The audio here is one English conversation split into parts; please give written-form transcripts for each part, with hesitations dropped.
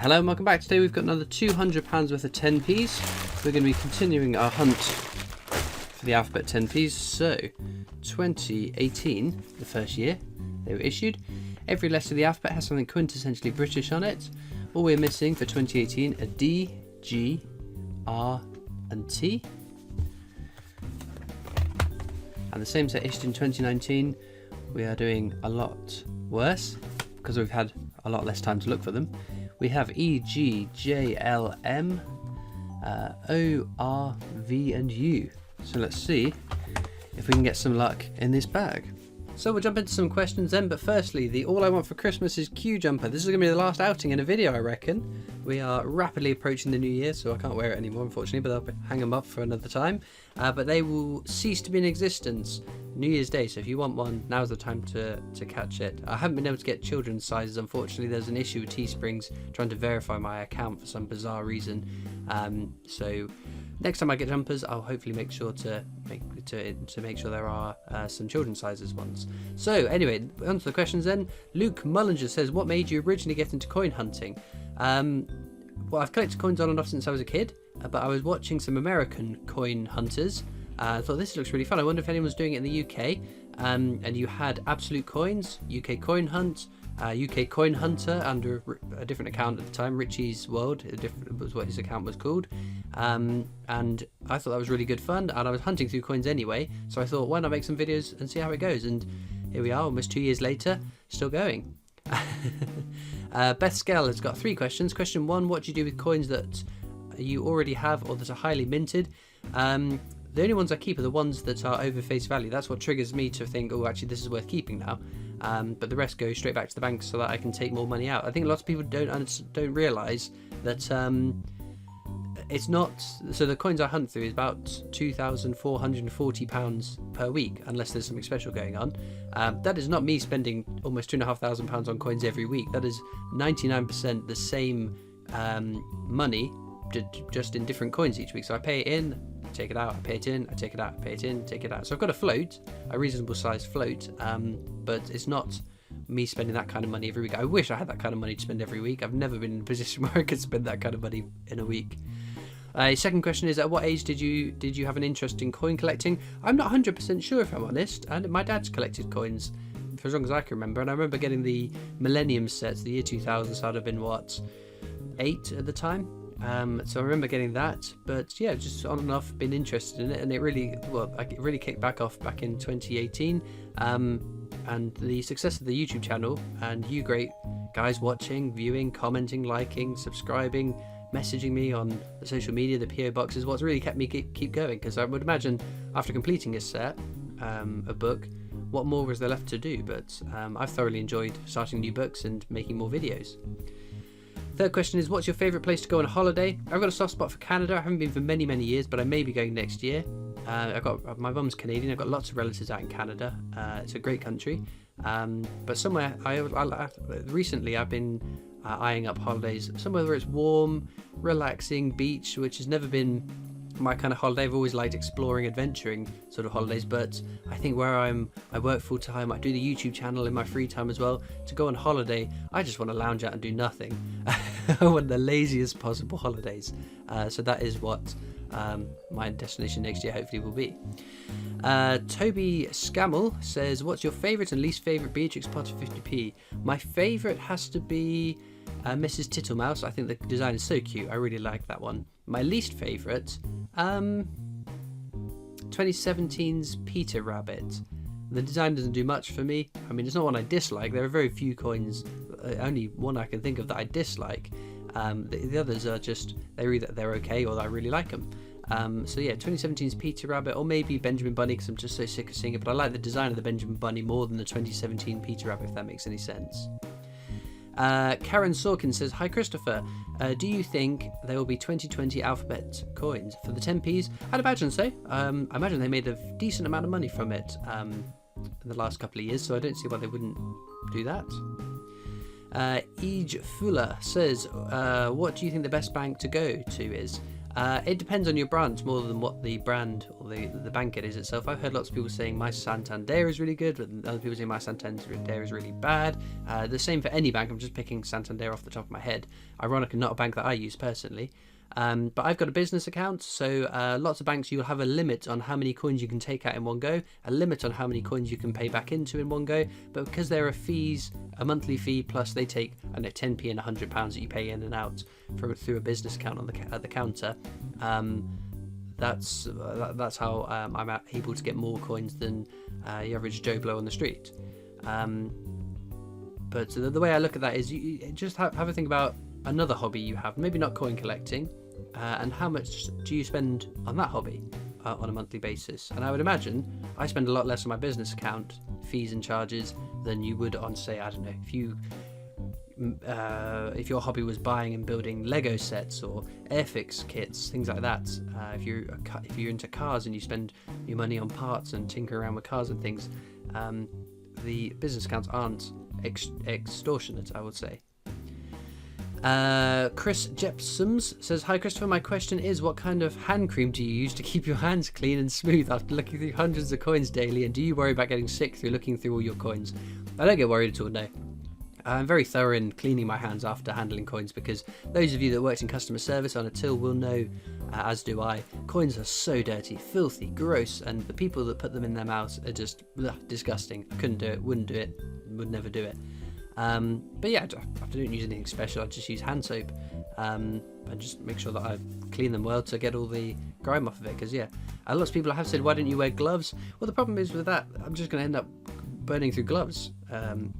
Hello and welcome back. Today we've got another £200 worth of 10p's. We're going to be continuing our hunt for the alphabet 10p's. So, 2018, the first year they were issued. Every letter of the alphabet has something quintessentially British on it. All we're missing for 2018 are D, G, R and T. And the same set issued in 2019. We are doing a lot worse because we've had a lot less time to look for them. We have E, G, J, L, M, O, R, V and U. So let's see if we can get some luck in this bag. So we'll jump into some questions then, but firstly, the All I Want for Christmas is Q jumper. This is going to be the last outing in a video, I reckon. We are rapidly approaching the new year, so I can't wear it anymore, unfortunately, but I'll hang them up for another time. But they will cease to be in existence New Year's Day, so if you want one, now's the time to catch it. I haven't been able to get children's sizes, unfortunately. There's an issue with Teesprings trying to verify my account for some bizarre reason. So next time I get jumpers, I'll hopefully make sure to make sure there are some children's sizes ones. So anyway, on to the questions then. Luke Mullinser says, what made you originally get into coin hunting? Well, I've collected coins on and off since I was a kid, but I was watching some American coin hunters. I thought this looks really fun. I wonder if anyone's doing it in the UK. And you had Absolute Coins, UK Coin Hunt, UK Coin Hunter under a different account at the time, Richie's World, was what his account was called. And I thought that was really good fun, and I was hunting through coins anyway, so I thought, why not make some videos and see how it goes? And here we are, almost 2 years later, still going. Beth Skell has got 3 questions. Question 1, what do you do with coins that you already have or that are highly minted? The only ones I keep are the ones that are over face value. That's what triggers me to think, oh, actually, this is worth keeping now. But the rest go straight back to the bank so that I can take more money out. I think lots of people don't realise that it's not. So the coins I hunt through is about £2,440 per week, unless there's something special going on. That is not me spending almost £2,500 on coins every week. That is 99% the same money, just in different coins each week. So I pay it in, take it out, I pay it in, I take it out, I pay it in, take it out. So I've got a float, a reasonable sized float, but it's not me spending that kind of money every week. I wish I had that kind of money to spend every week. I've never been in a position where I could spend that kind of money in a week. Second question is, at what age did you have an interest in coin collecting? I'm not 100% sure, if I'm honest. And my dad's collected coins for as long as I can remember, and I remember getting the Millennium sets, the year 2000, so I'd have been, what, 8 at the time? So I remember getting that, but yeah, just on and off been interested in it, and it really kicked back off back in 2018, and the success of the YouTube channel and you great guys watching, viewing, commenting, liking, subscribing, messaging me on the social media, the PO box, is what's really kept me keep going, because I would imagine after completing a set, a book, what more was there left to do? But I've thoroughly enjoyed starting new books and making more videos. Third question is, what's your favourite place to go on a holiday? I've got a soft spot for Canada. I haven't been for many years, but I may be going next year. My mum's Canadian. I've got lots of relatives out in Canada. It's a great country. But somewhere, recently I've been eyeing up holidays, somewhere where it's warm, relaxing, beach, which has never been my kind of holiday. I've always liked exploring, adventuring sort of holidays, but I think where I work full time, I do the YouTube channel in my free time as well. To go on holiday, I just want to lounge out and do nothing. I want the laziest possible holidays. So that is what my destination next year hopefully will be. Toby Scammell says, what's your favourite and least favourite Beatrix Potter 50p? My favourite has to be Mrs. Tittlemouse. I think the design is so cute. I really like that one. My least favourite, 2017's Peter Rabbit. The design doesn't do much for me. I mean, it's not one I dislike. There are very few coins, only one I can think of that I dislike. The others are just, they're okay, or I really like them. So yeah, 2017's Peter Rabbit, or maybe Benjamin Bunny, because I'm just so sick of seeing it. But I like the design of the Benjamin Bunny more than the 2017 Peter Rabbit, if that makes any sense. Karen Sorkin says, hi Christopher, do you think there will be 2020 alphabet coins for the 10p's? I'd imagine so. I imagine they made a decent amount of money from it in the last couple of years, so I don't see why they wouldn't do that. Ej Fuller says, what do you think the best bank to go to is? It depends on your branch more than what the brand or the bank it is itself. I've heard lots of people saying my Santander is really good, but other people saying my Santander is really bad. The same for any bank. I'm just picking Santander off the top of my head. Ironically, not a bank that I use personally. But I've got a business account, so lots of banks, you'll have a limit on how many coins you can take out in one go, a limit on how many coins you can pay back into in one go, but because there are fees, a monthly fee, plus they take, I know, 10p and £100 that you pay in and out through a business account at the counter, that's how I'm able to get more coins than your average Joe Blow on the street. But the way I look at that is you just have a think about another hobby you have, maybe not coin collecting, and how much do you spend on that hobby on a monthly basis. And I would imagine I spend a lot less on my business account, fees and charges, than you would on, say, I don't know, if your hobby was buying and building Lego sets or Airfix kits, things like that. If you're into cars and you spend your money on parts and tinker around with cars and things, the business accounts aren't extortionate, I would say. Chris Jepsums says, hi Christopher, my question is, what kind of hand cream do you use to keep your hands clean and smooth after looking through hundreds of coins daily, and do you worry about getting sick through looking through all your coins? I don't get worried at all, no. I'm very thorough in cleaning my hands after handling coins, because those of you that worked in customer service on a till will know, as do I, coins are so dirty, filthy, gross, and the people that put them in their mouths are just disgusting. I couldn't do it, wouldn't do it, would never do it. But yeah, I don't use anything special. I just use hand soap and just make sure that I clean them well to get all the grime off of it. Because yeah, lots of people have said, why don't you wear gloves? Well, the problem is with that, I'm just going to end up burning through gloves.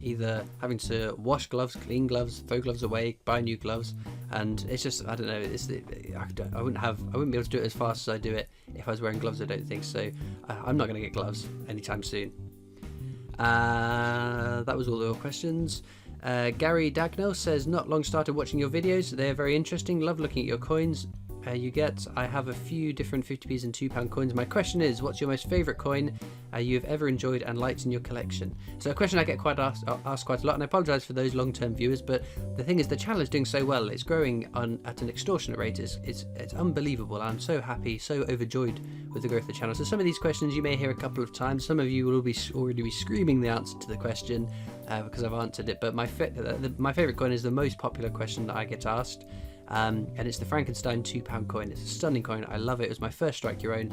Either having to wash gloves, clean gloves, throw gloves away, buy new gloves, and it's just, I don't know. I wouldn't be able to do it as fast as I do it if I was wearing gloves. I don't think so. I'm not going to get gloves anytime soon. That was all the questions. Gary Dagnell says, not long started watching your videos, they're very interesting, love looking at your coins you get. I have a few different 50p's and £2 coins. My question is, what's your most favourite coin you've ever enjoyed and liked in your collection? So a question I get asked quite a lot, and I apologise for those long-term viewers, but the thing is, the channel is doing so well, it's growing at an extortionate rate. It's unbelievable. I'm so happy, so overjoyed with the growth of the channel. So some of these questions you may hear a couple of times, some of you will already be screaming the answer to the question because I've answered it, but my favourite coin is the most popular question that I get asked. And it's the Frankenstein £2 coin. It's a stunning coin. I love it. It was my first Strike Your Own.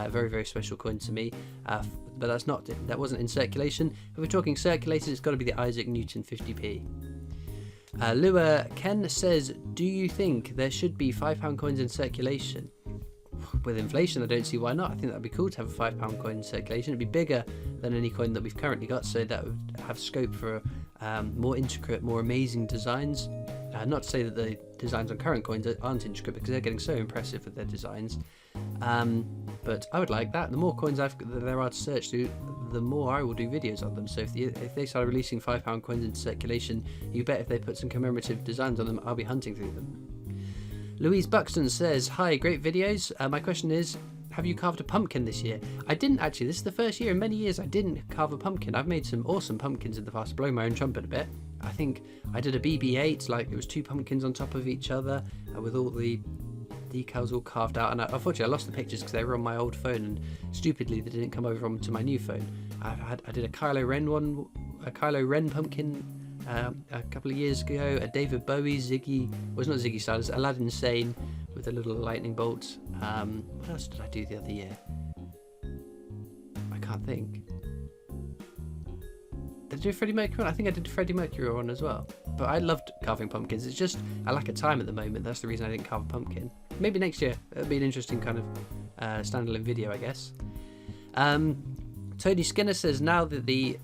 Very, very special coin to me. But that wasn't in circulation. If we're talking circulated, it's got to be the Isaac Newton 50p. Lua Ken says, do you think there should be £5 coins in circulation? With inflation, I don't see why not. I think that'd be cool to have a £5 coin in circulation. It'd be bigger than any coin that we've currently got, so that would have scope for more intricate, more amazing designs. Not to say that the designs on current coins aren't intricate, because they're getting so impressive with their designs. But I would like that. The more coins there are to search through, the more I will do videos on them. So if they start releasing £5 coins into circulation, you bet if they put some commemorative designs on them, I'll be hunting through them. Louise Buxton says, hi, great videos. My question is, have you carved a pumpkin this year? I didn't actually. This is the first year in many years I didn't carve a pumpkin. I've made some awesome pumpkins in the past, blowing my own trumpet a bit. I think I did a BB-8, like it was 2 pumpkins on top of each other with all the decals all carved out, and unfortunately I lost the pictures because they were on my old phone, and stupidly they didn't come over onto my new phone. I did a Kylo Ren pumpkin a couple of years ago, a David Bowie not Ziggy Stardust, Aladdin Sane with a little lightning bolt. What else did I do the other year? I can't think. Did I do Freddie Mercury one? I think I did Freddie Mercury one as well. But I loved carving pumpkins. It's just I lack of time at the moment. That's the reason I didn't carve a pumpkin. Maybe next year. It'll be an interesting kind of standalone video, I guess. Tony Skinner says, now that the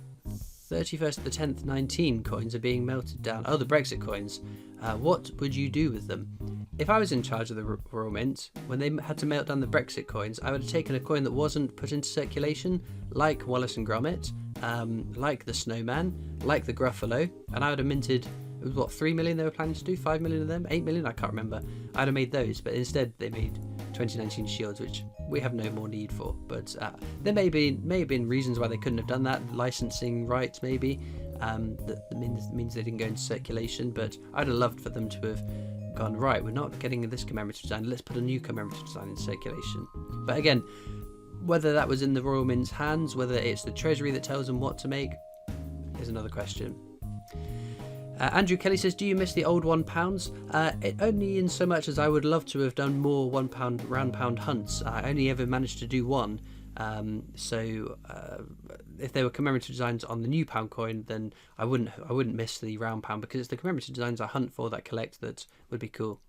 31st of the 10th 19 coins are being melted down, the Brexit coins, what would you do with them? If I was in charge of the Royal Mint, when they had to melt down the Brexit coins, I would have taken a coin that wasn't put into circulation, like Wallace and Gromit, like the Snowman, like the Gruffalo, and I would have minted, it was what, 3 million they were planning to do? 5 million of them? 8 million? I can't remember. I'd have made those, but instead they made 2019 shields, which we have no more need for. But there may have been reasons why they couldn't have done that, licensing rights maybe, that means they didn't go into circulation, but I'd have loved for them to have gone, right, we're not getting this commemorative design, let's put a new commemorative design in circulation. But again, whether that was in the Royal Mint's hands, whether it's the Treasury that tells them what to make, is another question. Andrew Kelly says, do you miss the old £1? Only in so much as I would love to have done more £1 round pound hunts. I only ever managed to do one. So if there were commemorative designs on the new pound coin, then I wouldn't miss the round pound, because it's the commemorative designs I hunt for, that collect, that would be cool.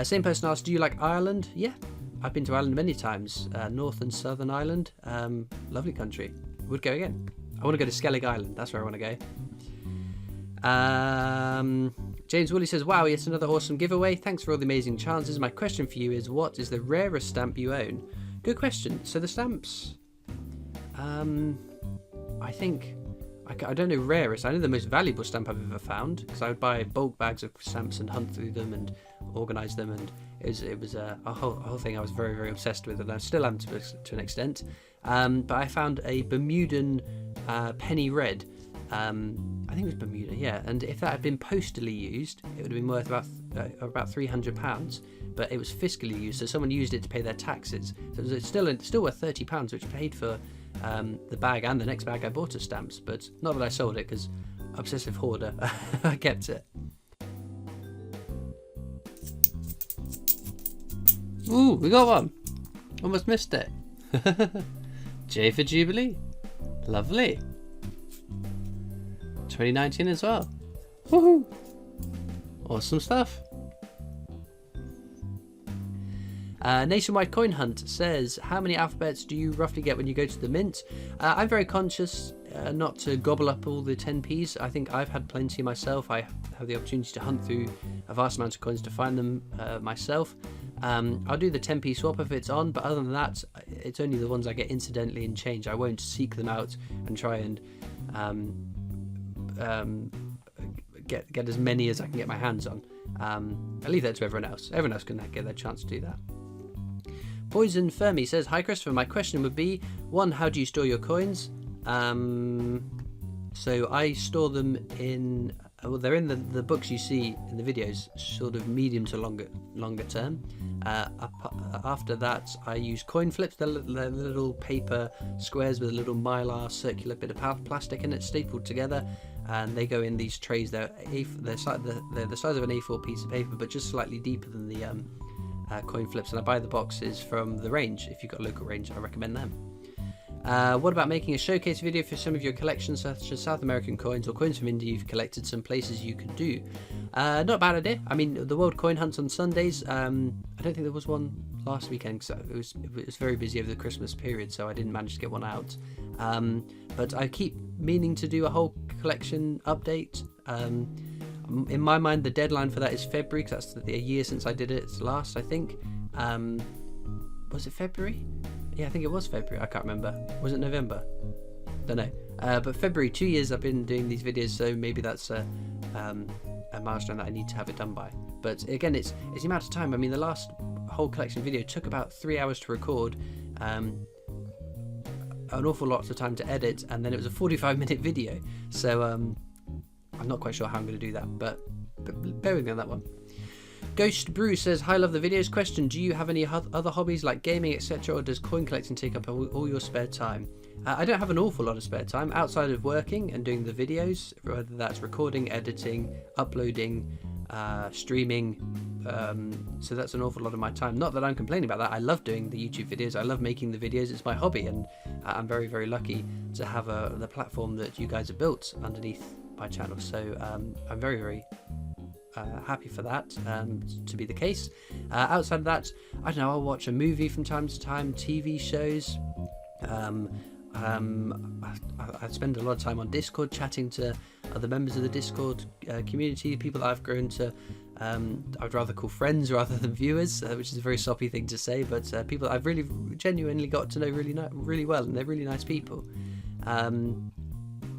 Same person asked, do you like Ireland? Yeah, I've been to Ireland many times. North and Southern Ireland, lovely country. Would go again. I want to go to Skellig Island. That's where I want to go. James Woolley says, wow, yet another awesome giveaway. Thanks for all the amazing chances. My question for you is, what is the rarest stamp you own? Good question. So the stamps, I think, I don't know rarest. I know the most valuable stamp I've ever found, because I would buy bulk bags of stamps and hunt through them and organise them, and it was a whole thing I was very, very obsessed with, and I still am to an extent. But I found a Bermudan penny red. I think it was Bermuda, yeah. And if that had been postally used, it would have been worth about £300. But it was fiscally used, so someone used it to pay their taxes. So it was still worth £30, which paid for the bag and the next bag I bought of stamps. But not that I sold it, because obsessive hoarder, I kept it. Ooh, we got one. Almost missed it. J for Jubilee. Lovely. 2019 as well. Woohoo! Awesome stuff. Nationwide Coin Hunt says, how many alphabets do you roughly get when you go to the mint? I'm very conscious not to gobble up all the 10p's. I think I've had plenty myself. I have the opportunity to hunt through a vast amount of coins to find them myself. I'll do the 10p swap if it's on, but other than that, it's only the ones I get incidentally in change. I won't seek them out and try and get as many as I can get my hands on. I leave that to everyone else. Everyone else can get their chance to do that. Poison Fermi says, hi Christopher, my question would be, 1, how do you store your coins? So I store them in, well, they're in the books you see in the videos, sort of medium to longer term. After that, I use coin flips, the little paper squares with a little mylar circular bit of plastic in it, stapled together, and they go in these trays. They're the size of an A4 piece of paper, but just slightly deeper than the coin flips. And I buy the boxes from the range. If you've got a local range, I recommend them. What about making a showcase video for some of your collections, such as South American coins or coins from India you've collected, some places you could do? Not a bad idea. I mean, the World Coin Hunt's on Sundays. I don't think there was one last weekend, because it was very busy over the Christmas period, so I didn't manage to get one out. But I keep meaning to do a whole collection update. In my mind, the deadline for that is February, because that's a year since I did it last, I think. Was it February? Yeah, I think it was February. I can't remember. Was it November? Don't know. But February, 2 years I've been doing these videos, so maybe that's a milestone that I need to have it done by. But again, it's the amount of time. I mean, the last whole collection video took about 3 hours to record, an awful lot of time to edit, and then it was a 45-minute video. So I'm not quite sure how I'm going to do that, but bear with me on that one. Ghost Brew says, hi, love the videos. Question, do you have any other hobbies like gaming, etc., or does coin collecting take up all your spare time? I don't have an awful lot of spare time outside of working and doing the videos, whether that's recording, editing, uploading, streaming. So that's an awful lot of my time. Not that I'm complaining about that. I love doing the YouTube videos. I love making the videos. It's my hobby, and I'm very, very lucky to have the platform that you guys have built underneath my channel. So I'm very, very happy for that to be the case. Outside of that, I don't know, I'll watch a movie from time to time, TV shows. I spend a lot of time on Discord chatting to other members of the Discord community, people that I've grown to, I'd rather call friends rather than viewers, which is a very soppy thing to say, but people that I've really genuinely got to know really well, and they're really nice people.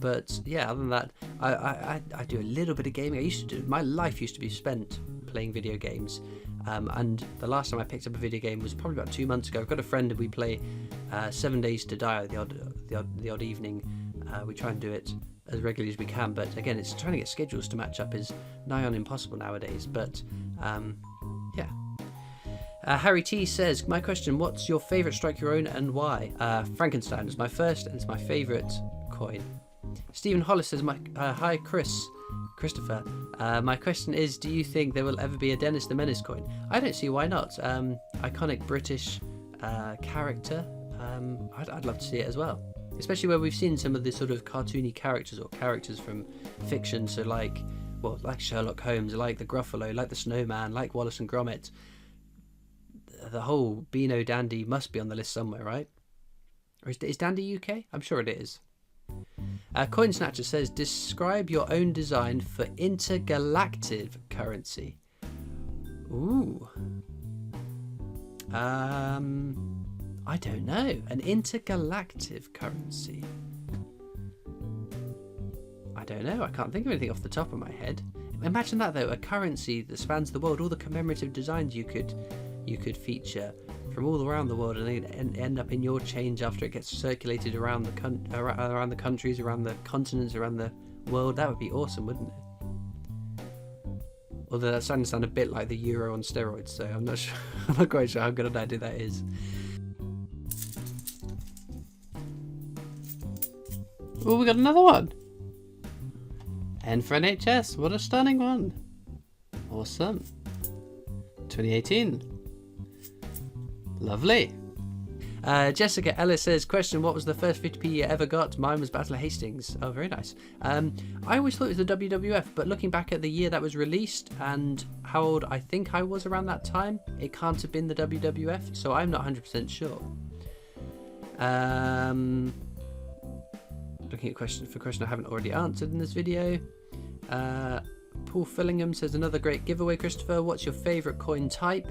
But yeah, other than that, I do a little bit of gaming. My life used to be spent playing video games, and the last time I picked up a video game was probably about 2 months ago. I've got a friend and we play 7 Days to Die the odd evening. We try and do it as regularly as we can. But again, it's trying to get schedules to match up is nigh on impossible nowadays. But yeah. Harry T says, my question, what's your favourite strike your own and why? Frankenstein is my first and it's my favourite coin. Stephen Hollis says, hi Christopher. My question is, do you think there will ever be a Dennis the Menace coin? I don't see why not. Iconic British character. I'd love to see it as well. Especially where we've seen some of the sort of cartoony characters or characters from fiction. So like Sherlock Holmes, like the Gruffalo, like the Snowman, like Wallace and Gromit. The whole Beano Dandy must be on the list somewhere, right? Or is Dandy UK? I'm sure it is. Coin Snatcher says, describe your own design for intergalactic currency. Ooh. I don't know. An intergalactic currency. I don't know. I can't think of anything off the top of my head. Imagine that though, a currency that spans the world, all the commemorative designs you could feature from all around the world, and they end up in your change after it gets circulated around the countries, around the continents, around the world. That would be awesome, wouldn't it? Although that's starting to sound a bit like the euro on steroids, so I'm not sure. I'm not quite sure how good an idea that is. Oh, we got another one. N for NHS. What a stunning one. Awesome. 2018. Lovely. Jessica Ellis says, question, what was the first 50p you ever got? Mine was Battle of Hastings. Oh, very nice. I always thought it was the WWF, but looking back at the year that was released and how old I think I was around that time, it can't have been the WWF, so I'm not 100% sure. Looking at question I haven't already answered in this video. Paul Fillingham says, another great giveaway, Christopher. What's your favourite coin type?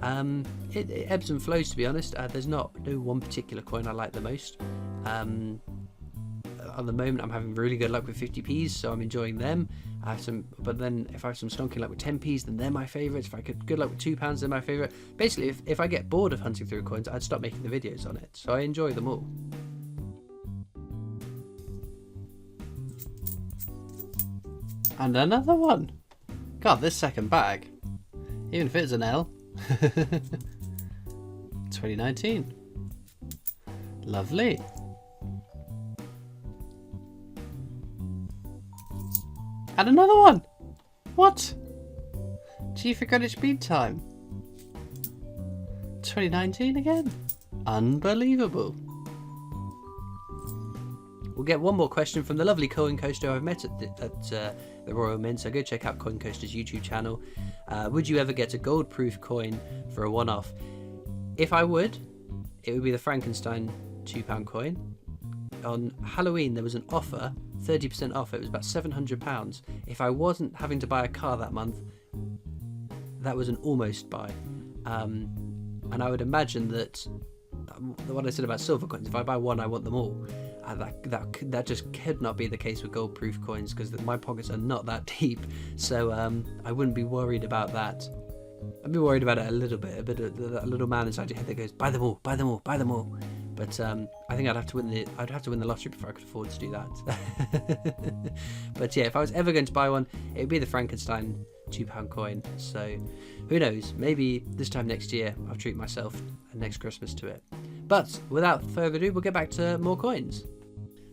It ebbs and flows, to be honest. There's no one particular coin I like the most. At the moment, I'm having really good luck with 50p's, so I'm enjoying them. But then if I have some stonking luck with 10p's, then they're my favourites. If I get good luck with £2, they're my favourite. Basically, if I get bored of hunting through coins, I'd stop making the videos on it. So I enjoy them all. And another one. God, this second bag, even if it's an L. 2019. Lovely. And another one. What? G for Greenwich Mean Time. 2019 again. Unbelievable. We'll get one more question from the lovely Coin Coaster I've met at the Royal Mint, so go check out Coin Coaster's YouTube channel. Would you ever get a gold proof coin for a one-off? If I would, it would be the Frankenstein £2 coin. On Halloween there was an offer, 30% off, it was about £700. If I wasn't having to buy a car that month, that was an almost buy. And I would imagine that what I said about silver coins, if I buy one I want them all. That just could not be the case with gold proof coins, because my pockets are not that deep, so I wouldn't be worried about that. I'd be worried about it a little bit, a little man inside your head that goes, buy them all, buy them all, buy them all. But I think I'd have to win the lottery before I could afford to do that. But yeah, if I was ever going to buy one, it would be the Frankenstein £2 coin. So who knows, maybe this time next year I'll treat myself next Christmas to it. But without further ado, we'll get back to more coins.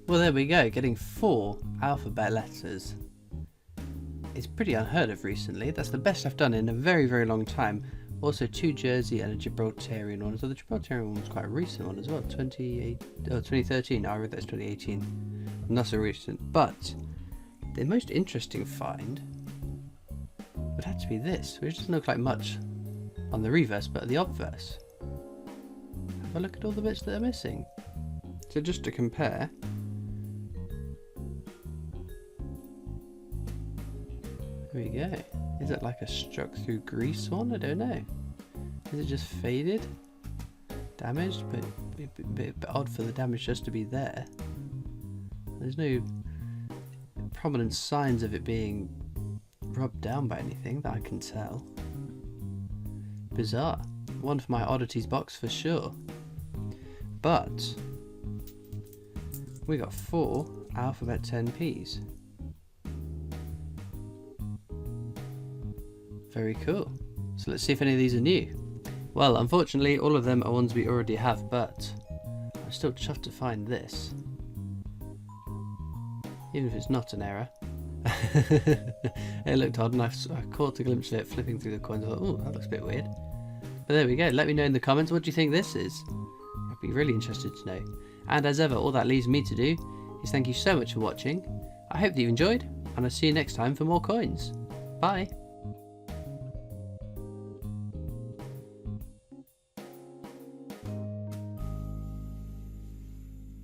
Well, there we go, getting 4 alphabet letters. It's pretty unheard of recently. That's the best I've done in a very, very long time. Also 2 Jersey and a Gibraltarian one. So the Gibraltarian one was quite a recent one as well. 2013. I read that as 2018. Not so recent. But the most interesting find would have to be this, which doesn't look like much on the reverse, but the obverse. Have a look at all the bits that are missing. So just to compare, there we go. Is it like a struck through grease one? I don't know. Is it just faded? Damaged? But a bit odd for the damage just to be there. There's no prominent signs of it being rubbed down by anything that I can tell. Bizarre. One for my oddities box for sure. But we got 4 Alphabet 10p's. Very cool. So let's see if any of these are new. Well, unfortunately, all of them are ones we already have, but I'm still chuffed to find this. Even if it's not an error. It looked odd, and I caught a glimpse of it flipping through the coins. I thought, oh, that looks a bit weird. But there we go. Let me know in the comments, what do you think this is? I'd be really interested to know. And as ever, all that leaves me to do is thank you so much for watching. I hope that you enjoyed, and I'll see you next time for more coins. Bye!